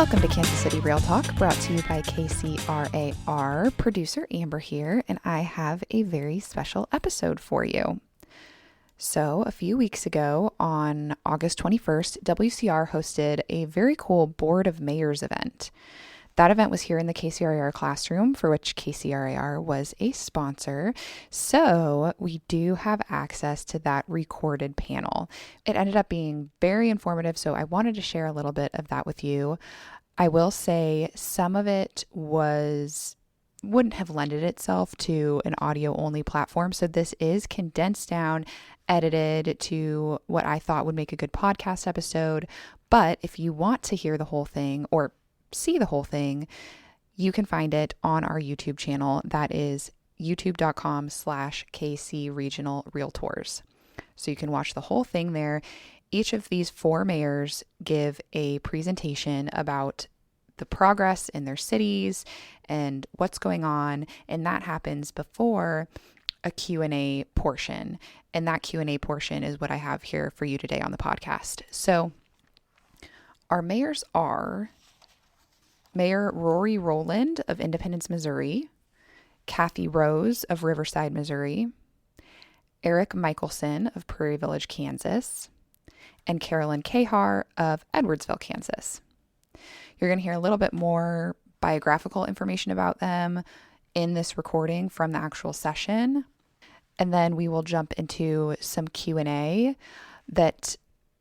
Welcome to Kansas City Real Talk, brought to you by KCRAR. Producer Amber here, and I have a very special episode for you. So, a few weeks ago, on August 21st, WCR hosted a very cool Board of Mayors event. That event was here in the KCRAR classroom, for which KCRAR was a sponsor. So we do have access to that recorded panel. It ended up being very informative, so I wanted to share a little bit of that with you. I will say some of it wouldn't have lended itself to an audio only platform. So this is condensed down, edited to what I thought would make a good podcast episode. But if you want to hear the whole thing or see the whole thing, you can find it on our YouTube channel. That is youtube.com/KC Regional Realtors. So you can watch the whole thing there. Each of these 4 mayors give a presentation about the progress in their cities and what's going on. And that happens before a Q&A portion. And that Q&A portion is what I have here for you today on the podcast. So our mayors are Mayor Rory Rowland of Independence, Missouri, Kathy Rose of Riverside, Missouri, Eric Mikkelson of Prairie Village, Kansas, and Carolyn Caiharr of Edwardsville, Kansas. You're going to hear a little bit more biographical information about them in this recording from the actual session. And then we will jump into some Q&A that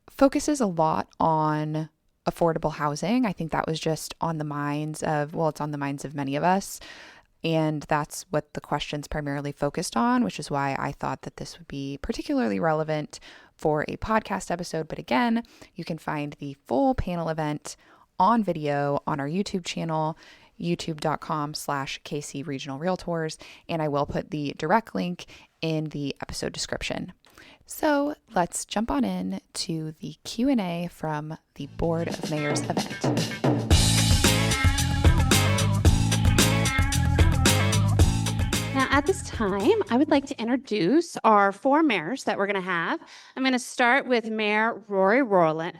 focuses a lot on affordable housing. I think that was just on the minds of, it's on the minds of many of us. And that's what the questions primarily focused on, which is why I thought that this would be particularly relevant for a podcast episode. But again, you can find the full panel event on video on our YouTube channel, youtube.com/KC Regional Realtors. And I will put the direct link in the episode description. So let's jump on in to the Q&A from the Board of Mayors event. Now, at this time, I would like to introduce our 4 mayors that we're going to have. I'm going to start with Mayor Rory Rowland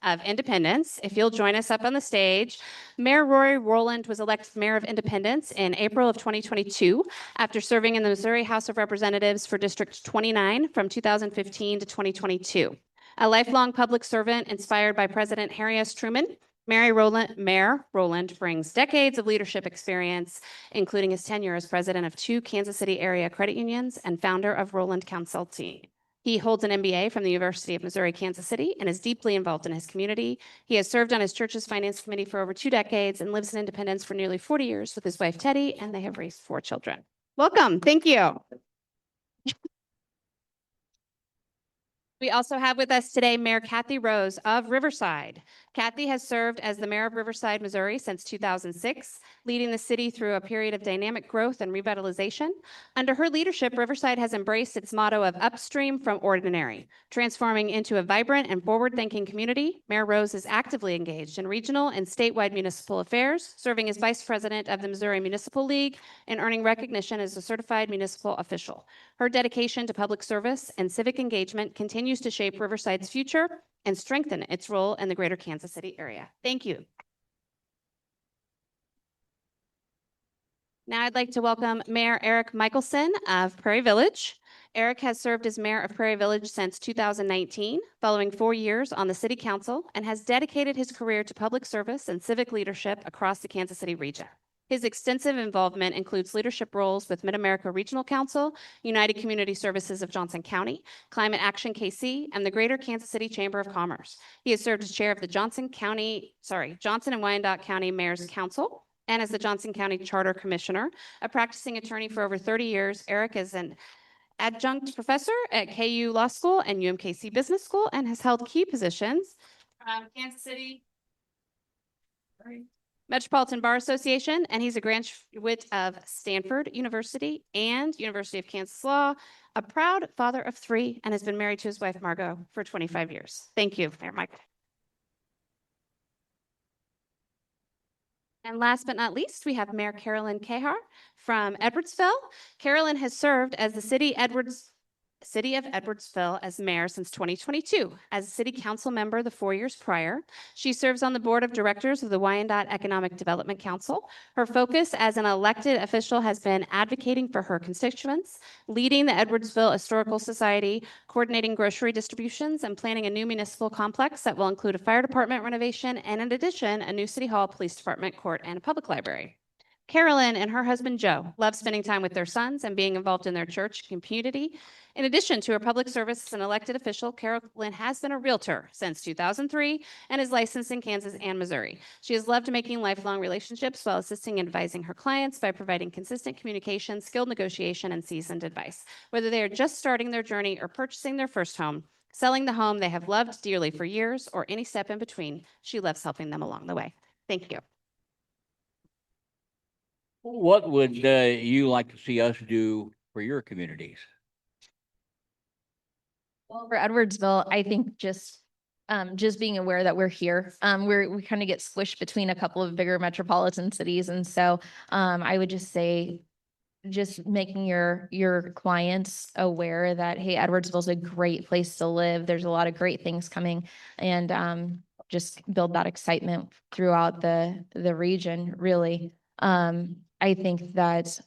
of Independence. If you'll join us up on the stage. Mayor Rory Rowland was elected Mayor of Independence in April of 2022 after serving in the Missouri House of Representatives for District 29 from 2015 to 2022. A lifelong public servant inspired by President Harry S. Truman, Mayor Rowland brings decades of leadership experience, including his tenure as president of 2 Kansas City area credit unions and founder of Rowland Consulting. He holds an MBA from the University of Missouri, Kansas City, and is deeply involved in his community. He has served on his church's finance committee for over 2 decades and lives in Independence for nearly 40 years with his wife, Teddy, and they have raised 4 children. Welcome. Thank you. We also have with us today Mayor Kathy Rose of Riverside. Kathy has served as the mayor of Riverside, Missouri since 2006, leading the city through a period of dynamic growth and revitalization. Under her leadership, Riverside has embraced its motto of upstream from ordinary, transforming into a vibrant and forward-thinking community. Mayor Rose is actively engaged in regional and statewide municipal affairs, serving as vice president of the Missouri Municipal League and earning recognition as a certified municipal official. Her dedication to public service and civic engagement continues to shape Riverside's future and strengthen its role in the greater Kansas City area. Thank you. Now I'd like to welcome Mayor Eric Mikkelson of Prairie Village. Eric has served as mayor of Prairie Village since 2019, following 4 years on the city council, and has dedicated his career to public service and civic leadership across the Kansas City region. His extensive involvement includes leadership roles with Mid-America Regional Council, United Community Services of Johnson County, Climate Action KC, and the Greater Kansas City Chamber of Commerce. He has served as chair of the Johnson and Wyandotte County Mayor's Council, and as the Johnson County Charter Commissioner. A practicing attorney for over 30 years, Eric is an adjunct professor at KU Law School and UMKC Business School and has held key positions from Kansas City Metropolitan Bar Association, and he's a graduate of Stanford University and University of Kansas Law, a proud father of 3, and has been married to his wife, Margot, for 25 years. Thank you, Mayor Mike. And last but not least, we have Mayor Carolyn Caiharr from Edwardsville. Carolyn has served as the city City of Edwardsville as mayor since 2022. As a city council member the 4 years prior, she serves on the board of directors of the Wyandotte Economic Development Council. Her focus as an elected official has been advocating for her constituents, leading the Edwardsville Historical Society, coordinating grocery distributions, and planning a new municipal complex that will include a fire department renovation and, in addition, a new city hall, police department, court, and a public library. Carolyn and her husband Joe love spending time with their sons and being involved in their church and community. In addition to her public service as an elected official, Carolyn has been a realtor since 2003 and is licensed in Kansas and Missouri. She has loved making lifelong relationships while assisting and advising her clients by providing consistent communication, skilled negotiation, and seasoned advice. Whether they are just starting their journey or purchasing their first home, selling the home they have loved dearly for years, or any step in between, she loves helping them along the way. Thank you. What would you like to see us do for your communities? Well, for Edwardsville, I think just being aware that we're here. We kind of get squished between a couple of bigger metropolitan cities. And so I would just say, just making your clients aware that, hey, Edwardsville is a great place to live. There's a lot of great things coming, and just build that excitement throughout the region, really. I think that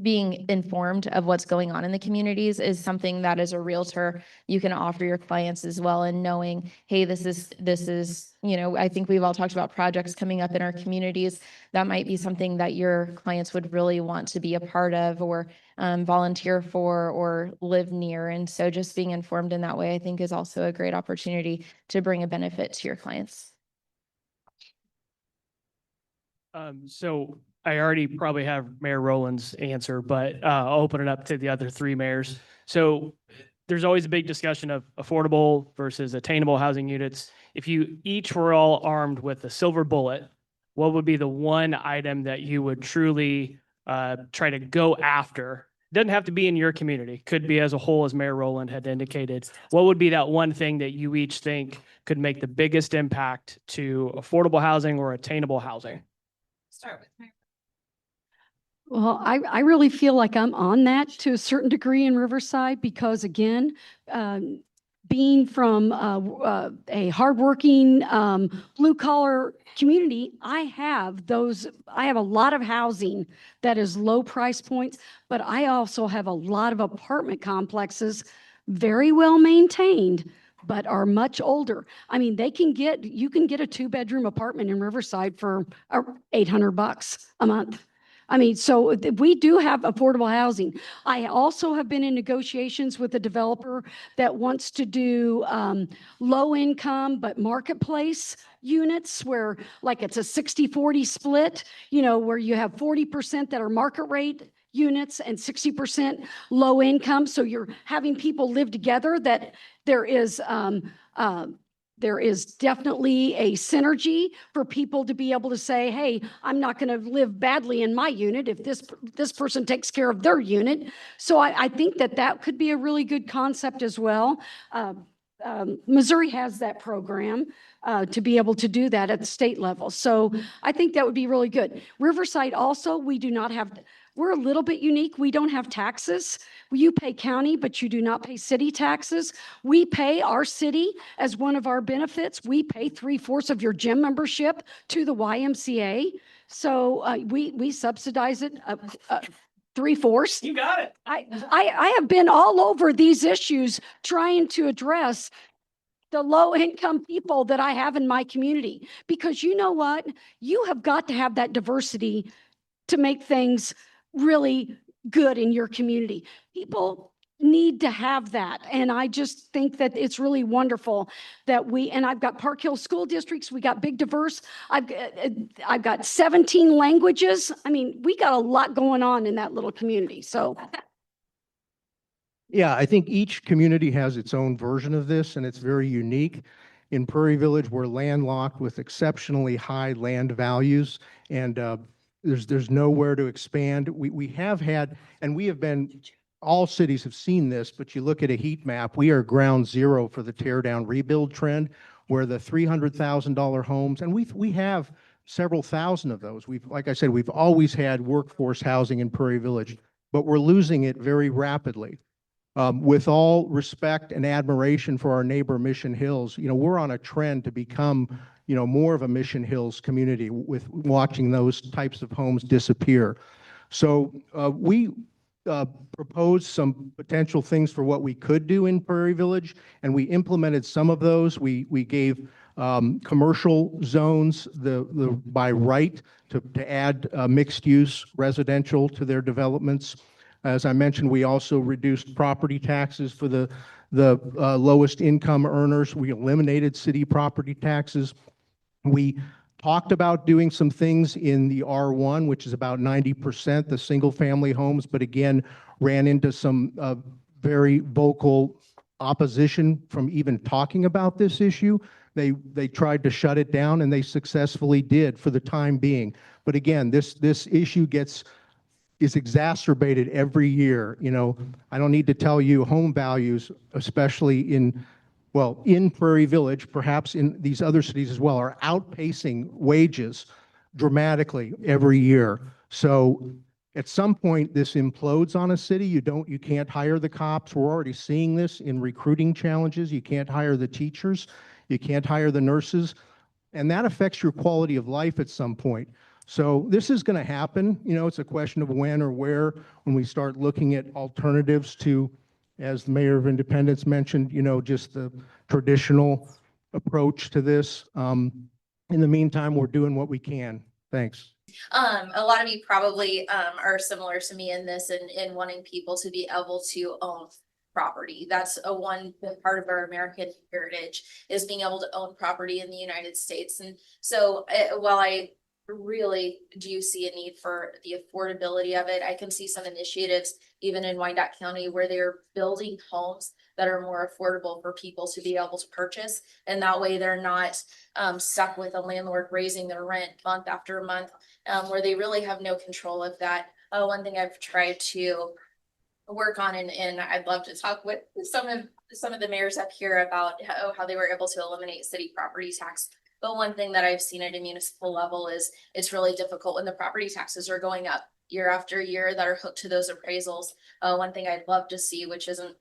being informed of what's going on in the communities is something that as a realtor, you can offer your clients as well. And knowing, hey, this is, I think we've all talked about projects coming up in our communities. That might be something that your clients would really want to be a part of, or volunteer for, or live near. And so just being informed in that way, I think, is also a great opportunity to bring a benefit to your clients. So I already probably have Mayor Rowland's answer, but I'll open it up to the other three mayors. So there's always a big discussion of affordable versus attainable housing units. If you each were all armed with a silver bullet, what would be the one item that you would truly try to go after? It doesn't have to be in your community. Could be as a whole, as Mayor Rowland had indicated. What would be that one thing that you each think could make the biggest impact to affordable housing or attainable housing? Start with Mayor. Well, I really feel like I'm on that to a certain degree in Riverside because, again, being from a hardworking blue-collar community, I have a lot of housing that is low price points, but I also have a lot of apartment complexes, very well maintained, but are much older. I mean, you can get a 2-bedroom apartment in Riverside for $800 a month. I mean, so we do have affordable housing. I also have been in negotiations with a developer that wants to do low income but marketplace units where, like, it's a 60-40 split, where you have 40% that are market rate units and 60% low income. So you're having people live together, that there is definitely a synergy for people to be able to say, hey, I'm not going to live badly in my unit if this person takes care of their unit. So I think that could be a really good concept as well. Missouri has that program to be able to do that at the state level. So I think that would be really good. Riverside also, we're a little bit unique. We don't have taxes. You pay county, but you do not pay city taxes. We pay our city as one of our benefits. We pay 3/4 of your gym membership to the YMCA. So we subsidize it 3/4. You got it. I have been all over these issues trying to address the low income people that I have in my community, because you know what? You have got to have that diversity to make things really good in your community. People need to have that. And I just think that it's really wonderful that I've got Park Hill school districts. We got big diverse. I've got 17 languages. I mean, we got a lot going on in that little community. So yeah, I think each community has its own version of this, and it's very unique. In Prairie Village, we're landlocked with exceptionally high land values, and there's nowhere to expand. We have had, and we have been, all cities have seen this, but you look at a heat map, we are ground zero for the tear down rebuild trend, where the $300,000 homes, and we have several thousand of those. Like I said, we've always had workforce housing in Prairie Village. but we're losing it very rapidly. With all respect and admiration for our neighbor Mission Hills, we're on a trend to become, more of a Mission Hills community with watching those types of homes disappear. So we proposed some potential things for what we could do in Prairie Village, and we implemented some of those. We gave commercial zones by right to add mixed use residential to their developments. As I mentioned, we also reduced property taxes for the lowest income earners. We eliminated city property taxes. We talked about doing some things in the R1, which is about 90%, the single family homes, but again, ran into some very vocal opposition from even talking about this issue. They tried to shut it down, and they successfully did for the time being. But again, this issue is exacerbated every year. I don't need to tell you, home values, especially in Prairie Village, perhaps in these other cities as well, are outpacing wages dramatically every year. So at some point, this implodes on a city. You can't hire the cops. We're already seeing this in recruiting challenges. You can't hire the teachers. You can't hire the nurses. And that affects your quality of life at some point. So this is going to happen. It's a question of when or where, when we start looking at alternatives to, as the mayor of Independence mentioned, just the traditional approach to this. In the meantime, we're doing what we can. Thanks. A lot of you probably are similar to me in this in wanting people to be able to own property. That's one part of our American heritage, is being able to own property in the United States. And so while I really do see a need for the affordability of it, I can see some initiatives even in Wyandotte County where they're building homes that are more affordable for people to be able to purchase. And that way they're not stuck with a landlord raising their rent month after month, where they really have no control of that. One thing I've tried to work on, and I'd love to talk with some of the mayors up here about how they were able to eliminate city property tax. But one thing that I've seen at a municipal level is it's really difficult when the property taxes are going up year after year that are hooked to those appraisals. One thing I'd love to see, which isn't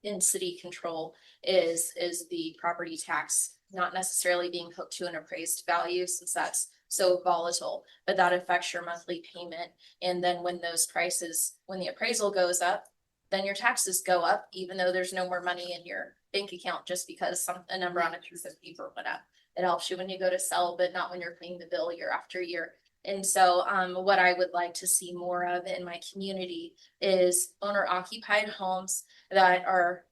in city control, is the property tax not necessarily being hooked to an appraised value, since that's so volatile, but that affects your monthly payment. And then when the appraisal goes up, then your taxes go up, even though there's no more money in your bank account just because a number on a piece of paper went up. It helps you when you go to sell, but not when you're paying the bill year after year. And so what I would like to see more of in my community is owner occupied homes that are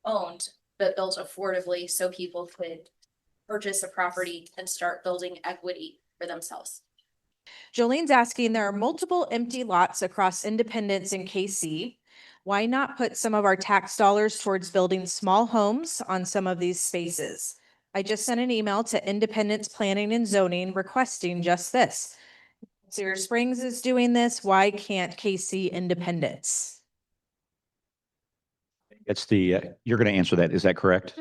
owned but built affordably, so people could purchase a property and start building equity for themselves. Jolene's asking, there are multiple empty lots across Independence and KC. Why not put some of our tax dollars towards building small homes on some of these spaces? I just sent an email to Independence Planning and Zoning requesting just this. Cedar Springs is doing this. Why can't KC Independence? It's you're going to answer that. Is that correct?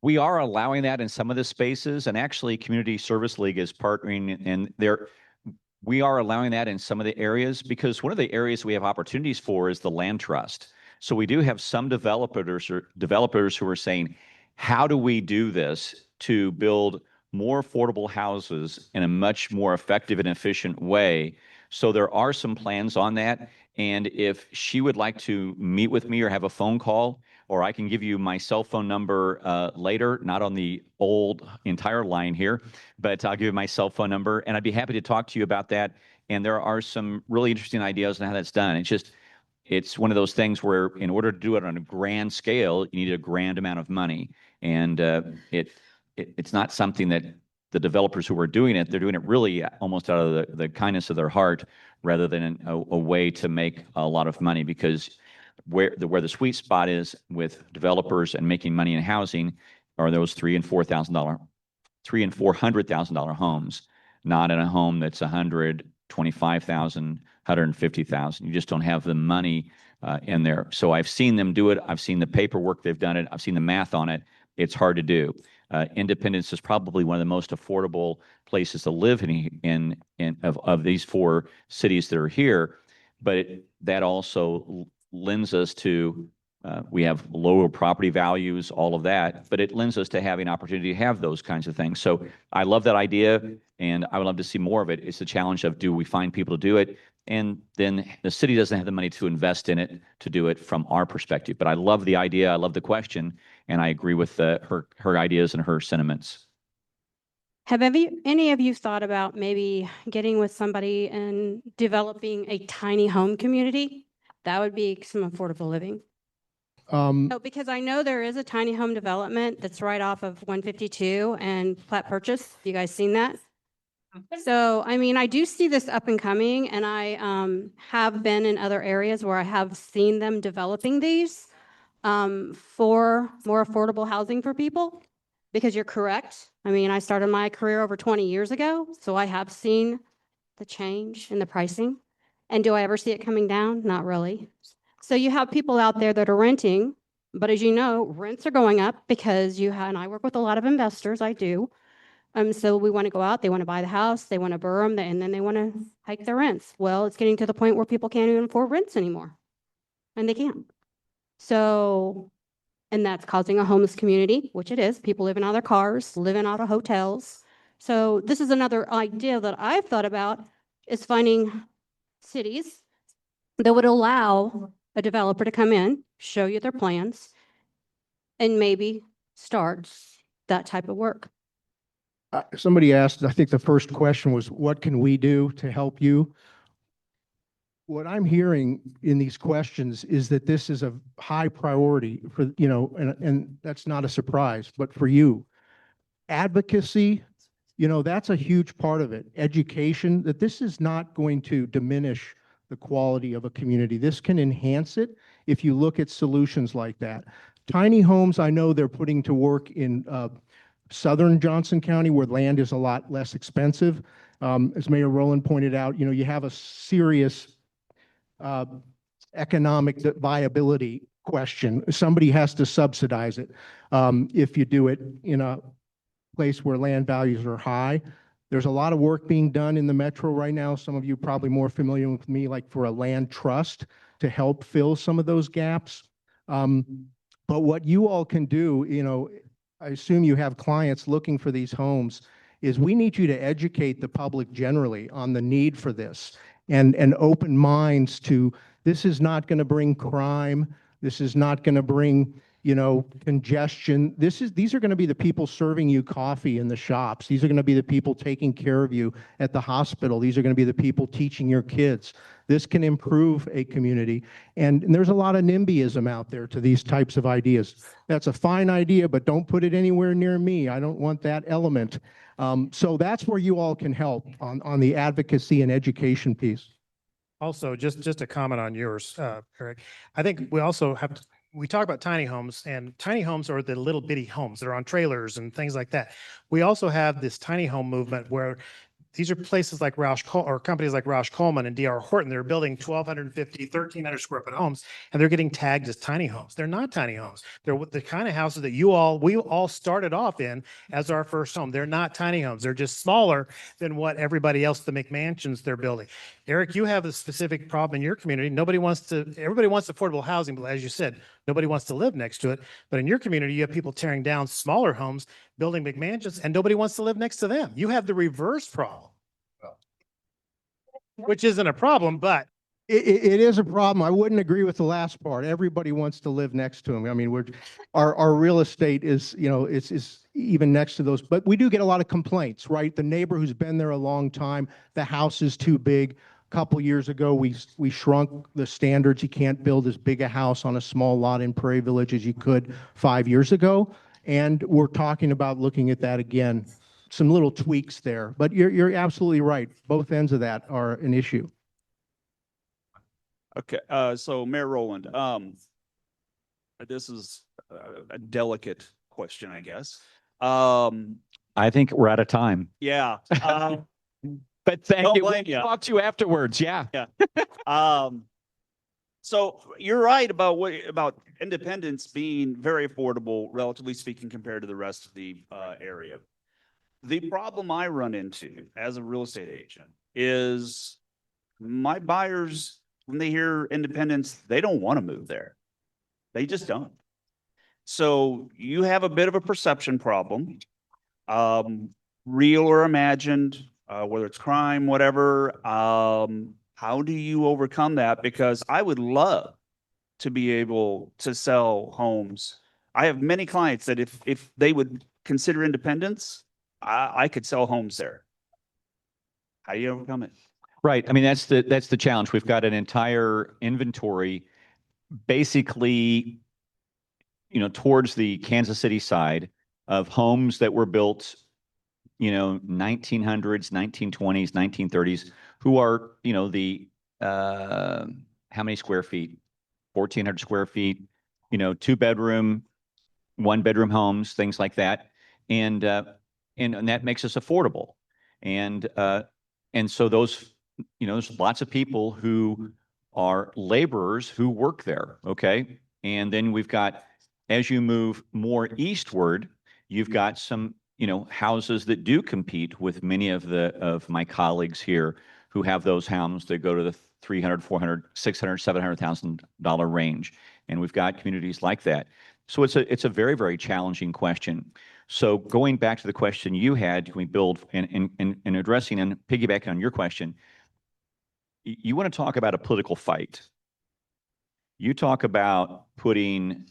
We are allowing that in some of the spaces, and actually Community Service League is partnering, and we are allowing that in some of the areas, because one of the areas we have opportunities for is the land trust. So we do have some developers who are saying, how do we do this to build more affordable houses in a much more effective and efficient way? So there are some plans on that. And if she would like to meet with me or have a phone call, or I can give you my cell phone number later, not on the old entire line here, but I'll give you my cell phone number, and I'd be happy to talk to you about that. And there are some really interesting ideas on how that's done. It's one of those things where in order to do it on a grand scale, you need a grand amount of money. And it's not something that the developers who are doing it, they're doing it really almost out of the kindness of their heart, rather than a way to make a lot of money. Because where the sweet spot is with developers and making money in housing are those $300,000 and $400,000 homes, not in a home that's $125,000, $150,000. You just don't have the money in there. So I've seen them do it. I've seen the paperwork they've done it. I've seen the math on it, it's hard to do. Independence is probably one of the most affordable places to live of these 4 cities that are here, but that also lends us to we have lower property values, all of that, but it lends us to having opportunity to have those kinds of things. So I love that idea, and I would love to see more of it. It's the challenge of, do we find people to do it? And then the city doesn't have the money to invest in it to do it from our perspective. But I love the idea. I love the question, and I agree with her ideas and her sentiments. Have any of you thought about maybe getting with somebody and developing a tiny home community? That would be some affordable living. No, because I know there is a tiny home development that's right off of 152 and Platte Purchase. You guys seen that? So, I mean, I do see this up and coming, and I have been in other areas where I have seen them developing these for more affordable housing for people, because you're correct. I mean, I started my career over 20 years ago, so I have seen the change in the pricing. And do I ever see it coming down? Not really. So you have people out there that are renting, but as you know, rents are going up because and I work with a lot of investors, I do. So we want to go out, they want to buy the house, they want to burr them, and then they want to hike their rents. Well, it's getting to the point where people can't even afford rents anymore. And they can't. So, and that's causing a homeless community, which it is. People living out of their cars, living out of hotels. So this is another idea that I've thought about, is finding cities that would allow a developer to come in, show you their plans, and maybe start that type of work. Somebody asked, I think the first question was, what can we do to help you? What I'm hearing in these questions is that this is a high priority for, and that's not a surprise, but for you. Advocacy, that's a huge part of it. Education, that this is not going to diminish the quality of a community. This can enhance it if you look at solutions like that. Tiny homes, I know they're putting to work in southern Johnson County, where land is a lot less expensive. As Mayor Rowland pointed out, you have a serious economic viability question. Somebody has to subsidize it. If you do it in a place where land values are high, there's a lot of work being done in the metro right now. Some of you probably more familiar with me, like for a land trust to help fill some of those gaps. But what you all can do, I assume you have clients looking for these homes, is we need you to educate the public generally on the need for this, and open minds to, this is not going to bring crime. This is not going to bring, congestion. These are going to be the people serving you coffee in the shops. These are going to be the people taking care of you at the hospital. These are going to be the people teaching your kids. This can improve a community. And there's a lot of NIMBYism out there to these types of ideas. That's a fine idea, but don't put it anywhere near me. I don't want that element. So that's where you all can help on the advocacy and education piece. Also, just a comment on yours, Eric. I think we also have to, we talk about tiny homes, and tiny homes are the little bitty homes that are on trailers and things like that. We also have this tiny home movement where these are places like companies like Roush Coleman and D.R. Horton. They're building 1,250, 1,300 square foot homes, and they're getting tagged as tiny homes. They're not tiny homes. They're the kind of houses that we all started off in as our first home. They're not tiny homes. They're just smaller than what everybody else, the McMansions, they're building. Eric, you have a specific problem in your community. Everybody wants affordable housing, but as you said, nobody wants to live next to it. But in your community, you have people tearing down smaller homes, building McMansions, and nobody wants to live next to them. You have the reverse problem, which isn't a problem, but it is a problem. I wouldn't agree with the last part. Everybody wants to live next to them. I mean, our real estate is, is even next to those, but we do get a lot of complaints, right? The neighbor who's been there a long time, the house is too big. A couple years ago, we shrunk the standards. You can't build as big a house on a small lot in Prairie Village as you could 5 years ago. And we're talking about looking at that again, some little tweaks there, but you're absolutely right. Both ends of that are an issue. Okay, so Mayor Rowland, this is a delicate question, I guess. I think we're out of time. Yeah. But thank you. We'll Blame ya. talk to you afterwards. Yeah. Yeah. So you're right about Independence being very affordable, relatively speaking, compared to the rest of the area. The problem I run into as a real estate agent is my buyers, when they hear Independence, they don't want to move there. They just don't. So you have a bit of a perception problem, real or imagined, whether it's crime, whatever. How do you overcome that? Because I would love to be able to sell homes. I have many clients that if they would consider Independence, I could sell homes there. How do you overcome it? Right. I mean, that's the challenge. We've got an entire inventory basically, towards the Kansas City side of homes that were built, 1900s, 1920s, 1930s, who are, how many square feet? 1,400 square feet, 2-bedroom, 1-bedroom homes, things like that. And that makes us affordable. And so those, there's lots of people who are laborers who work there. Okay. And then we've got, as you move more eastward, you've got some, houses that do compete with many of my colleagues here who have those homes that go to the $300,000, $400,000, $600,000, $700,000 range. And we've got communities like that. So it's a very, very challenging question. So going back to the question you had, can we build and addressing and piggybacking on your question, you want to talk about a political fight. You talk about putting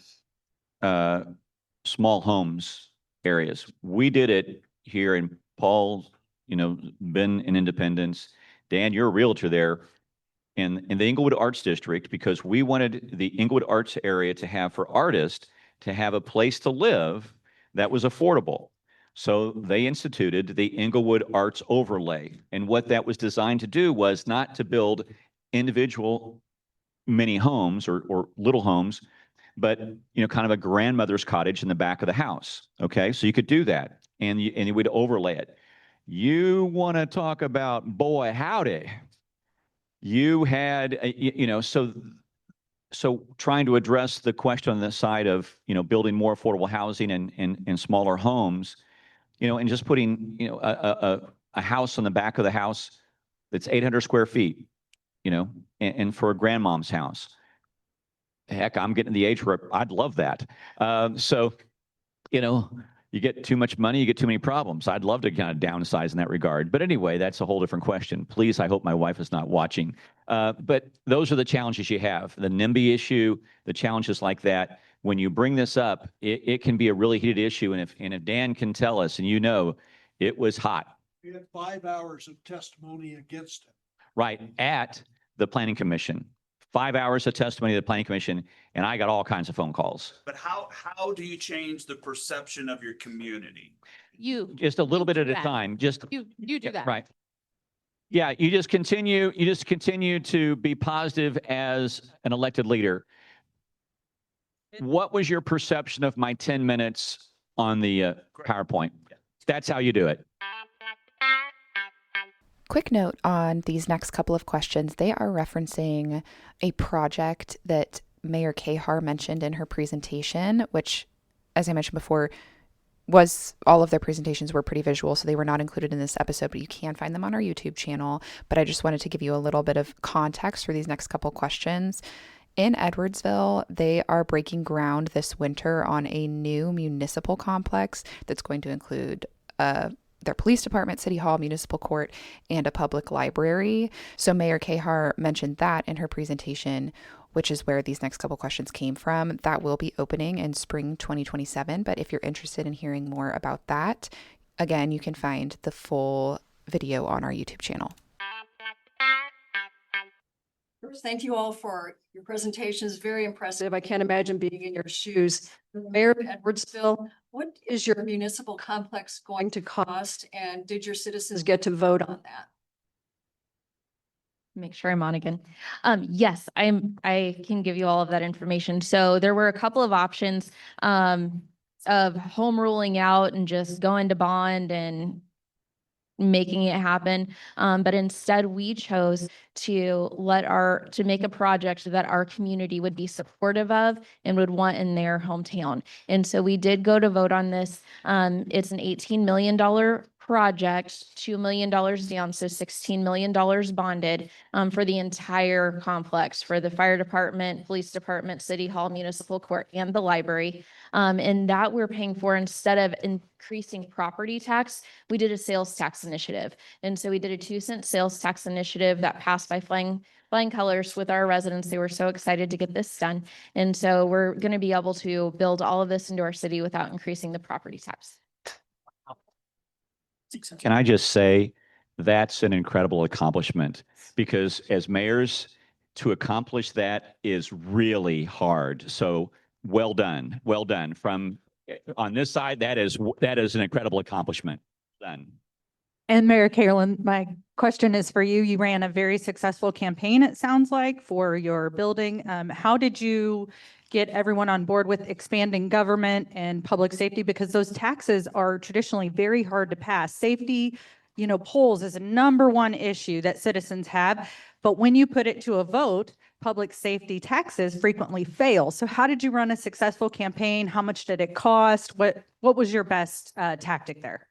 small homes areas. We did it here in Paul's, been in Independence. Dan, you're a realtor there in the Inglewood Arts District, because we wanted the Inglewood Arts area to have, for artists, to have a place to live that was affordable. So they instituted the Inglewood Arts Overlay. And what that was designed to do was not to build individual mini homes or little homes, but, kind of a grandmother's cottage in the back of the house. Okay. So you could do that and you would overlay it. You want to talk about, boy, howdy. You had, so trying to address the question on the side of, building more affordable housing and smaller homes, and just putting, a house on the back of the house that's 800 square feet, and for a grandmom's house. Heck, I'm getting to the age where I'd love that. So, you get too much money, you get too many problems. I'd love to kind of downsize in that regard. But anyway, that's a whole different question. Please, I hope my wife is not watching. But those are the challenges you have. The NIMBY issue, the challenges like that. When you bring this up, it can be a really heated issue. And if Dan can tell us, and it was hot. We had 5 hours of testimony against it. Right, at the Planning Commission. 5 hours of testimony at the Planning Commission, and I got all kinds of phone calls. But how do you change the perception of your community? Just a little bit at a time. Just You do that. Right. Yeah, you just continue to be positive as an elected leader. What was your perception of my 10 minutes on the PowerPoint? That's how you do it. Quick note on these next couple of questions. They are referencing a project that Mayor Caiharr mentioned in her presentation, which, as I mentioned before, all of their presentations were pretty visual, so they were not included in this episode, but you can find them on our YouTube channel. But I just wanted to give you a little bit of context for these next couple questions. In Edwardsville, they are breaking ground this winter on a new municipal complex that's going to include their police department, city hall, municipal court, and a public library. So Mayor Caiharr mentioned that in her presentation, which is where these next couple questions came from. That will be opening in spring 2027. But if you're interested in hearing more about that, again, you can find the full video on our YouTube channel. First, thank you all for your presentations. Very impressive. I can't imagine being in your shoes. Mayor of Edwardsville, what is your municipal complex going to cost? And did your citizens get to vote on that? Make sure I'm on again. Yes, I can give you all of that information. So there were a couple of options of home ruling out and just going to bond and making it happen. But instead we chose to make a project that our community would be supportive of and would want in their hometown. And so we did go to vote on this. It's an $18 million project, $2 million down, so $16 million bonded for the entire complex, for the fire department, police department, city hall, municipal court, and the library. And that we're paying for instead of increasing property tax, we did a sales tax initiative. And so we did a 2-cent sales tax initiative that passed by flying colors with our residents. They were so excited to get this done. And so we're going to be able to build all of this into our city without increasing the property tax. Can I just say that's an incredible accomplishment, because as mayors, to accomplish that is really hard. So well done. Well done. From on this side, that is an incredible accomplishment. Done. And Mayor Carolyn, my question is for you. You ran a very successful campaign, it sounds like, for your building. How did you get everyone on board with expanding government and public safety? Because those taxes are traditionally very hard to pass. Safety, polls is a #1 issue that citizens have. But when you put it to a vote, public safety taxes frequently fail. So how did you run a successful campaign? How much did it cost? What was your best tactic there?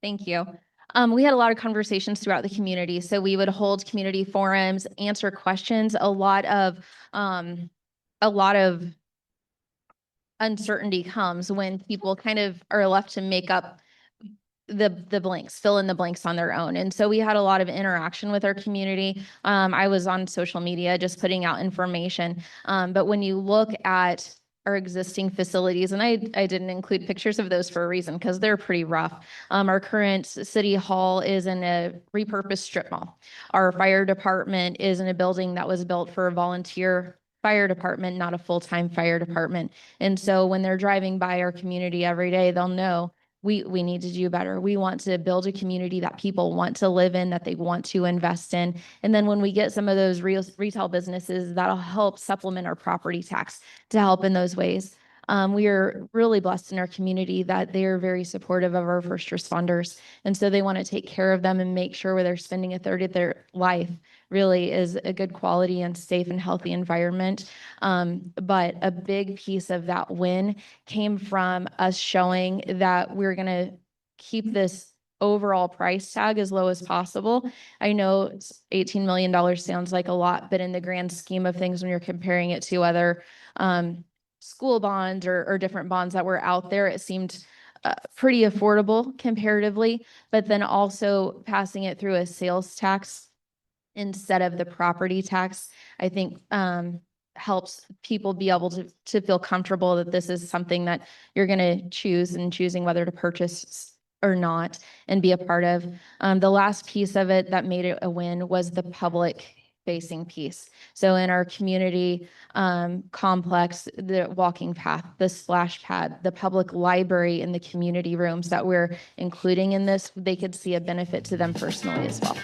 Thank you. We had a lot of conversations throughout the community. So we would hold community forums, answer questions. A lot of uncertainty comes when people kind of are left to make up the blanks, fill in the blanks on their own. And so we had a lot of interaction with our community. I was on social media just putting out information. But when you look at our existing facilities, and I didn't include pictures of those for a reason, because they're pretty rough. Our current city hall is in a repurposed strip mall. Our fire department is in a building that was built for a volunteer fire department, not a full-time fire department. And so when they're driving by our community every day, they'll know we need to do better. We want to build a community that people want to live in, that they want to invest in. And then when we get some of those retail businesses, that'll help supplement our property tax to help in those ways. We are really blessed in our community that they are very supportive of our first responders. And so they want to take care of them and make sure where they're spending a third of their life really is a good quality and safe and healthy environment. But a big piece of that win came from us showing that we're going to keep this overall price tag as low as possible. I know $18 million sounds like a lot, but in the grand scheme of things, when you're comparing it to other school bonds or different bonds that were out there, it seemed pretty affordable comparatively, but then also passing it through a sales tax instead of the property tax, I think helps people be able to feel comfortable that this is something that you're going to choose, and choosing whether to purchase or not and be a part of. The last piece of it that made it a win was the public facing piece. So in our community complex, the walking path, the splash pad, the public library, and the community rooms that we're including in this, they could see a benefit to them personally as well.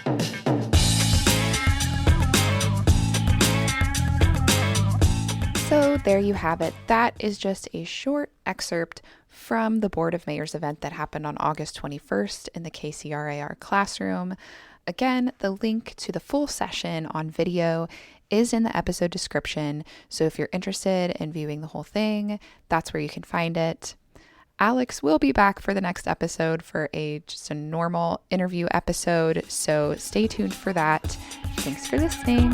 So there you have it. That is just a short excerpt from the Board of Mayors event that happened on August 21st in the KCRAR classroom. Again, the link to the full session on video is in the episode description. So if you're interested in viewing the whole thing, that's where you can find it. Alex will be back for the next episode for just a normal interview episode. So stay tuned for that. Thanks for listening.